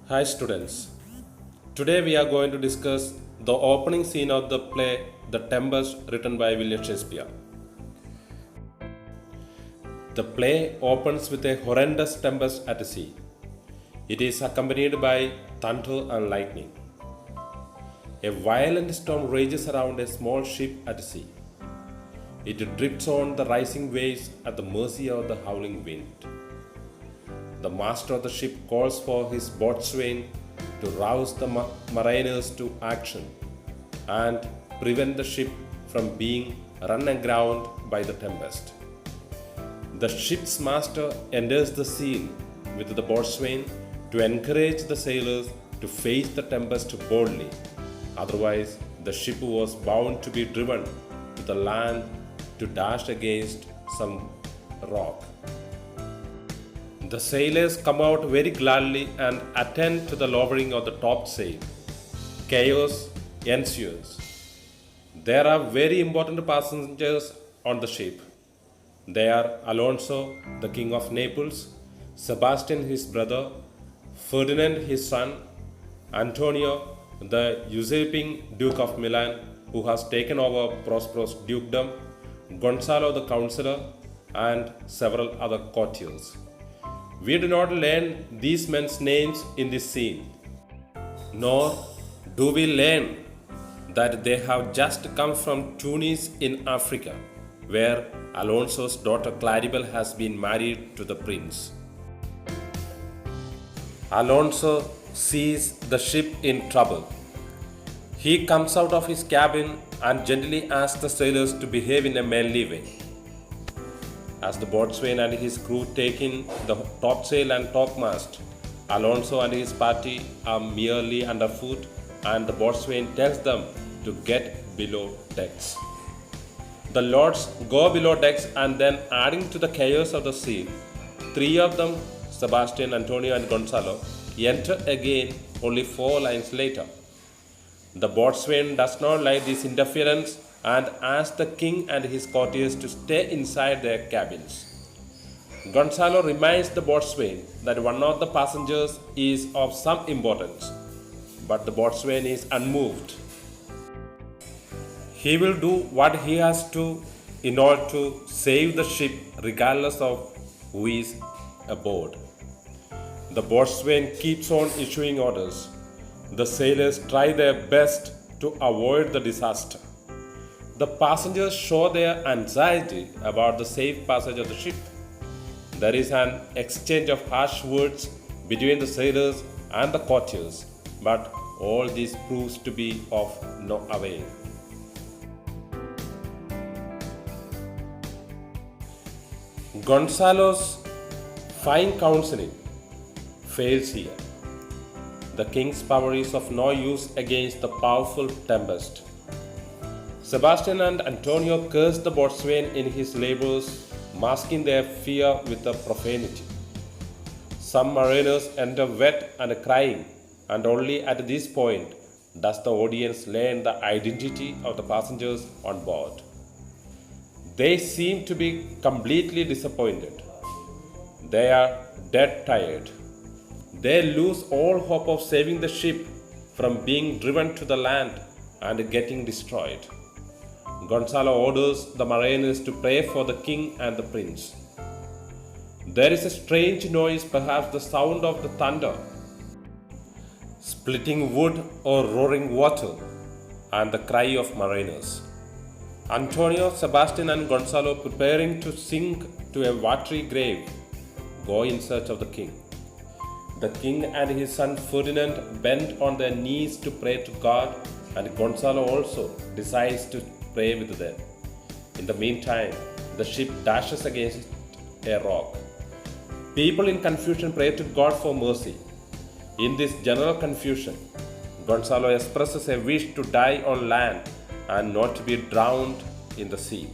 Hi students. Today we are going to discuss the opening scene of the play The Tempest written by William Shakespeare. The play opens with a horrendous tempest at sea. It is accompanied by thunder and lightning. A violent storm rages around a small ship at sea. It drifts on the rising waves at the mercy of the howling wind. The master of the ship calls for his boatswain to rouse the mariners to action and prevent the ship from being run aground by the tempest. The ship's master enters the scene with the boatswain to encourage the sailors to face the tempest boldly. Otherwise, the ship was bound to be driven to the land to dash against some rock. The sailors come out very gladly and attend to the lowering of the topsail. Chaos ensues. There are very important passengers on the ship. They are Alonso, the King of Naples, Sebastian, his brother, Ferdinand, his son, Antonio, the usurping Duke of Milan, who has taken over prosperous dukedom, Gonzalo, the counselor, and several other courtiers. We do not learn these men's names in this scene, nor do we learn that they have just come from Tunis in Africa, where Alonso's daughter Claribel has been married to the prince. Alonso sees the ship in trouble. He comes out of his cabin and gently asks the sailors to behave in a manly way. As the boatswain and his crew take in the topsail and topmast, Alonso and his party are merely underfoot, and the boatswain tells them to get below decks. The lords go below decks, and then, adding to the chaos of the scene, three of them, Sebastian, Antonio, and Gonzalo, enter again only 4 lines later. The boatswain does not like this interference and asks the king and his courtiers to stay inside their cabins. Gonzalo reminds the boatswain that one of the passengers is of some importance, but the boatswain is unmoved. He will do what he has to in order to save the ship regardless of who is aboard. The boatswain keeps on issuing orders. The sailors try their best to avoid the disaster. The passengers show their anxiety about the safe passage of the ship. There is an exchange of harsh words between the sailors and the courtiers, but all this proves to be of no avail. Gonzalo's fine counseling fails here. The king's power is of no use against the powerful tempest. Sebastian and Antonio curse the boatswain in his labors, masking their fear with a profanity. Some mariners enter wet and crying, and only at this point does the audience learn the identity of the passengers on board. They seem to be completely disappointed. They are dead tired. They lose all hope of saving the ship from being driven to the land and getting destroyed. Gonzalo orders the mariners to pray for the king and the prince. There is a strange noise, perhaps the sound of the thunder, splitting wood or roaring water, and the cry of mariners. Antonio, Sebastian, and Gonzalo, preparing to sink to a watery grave, go in search of the king. The king and his son Ferdinand bend on their knees to pray to God, and Gonzalo also decides to pray with them. In the meantime, the ship dashes against a rock. People in confusion pray to God for mercy. In this general confusion, Gonzalo expresses a wish to die on land and not to be drowned in the sea.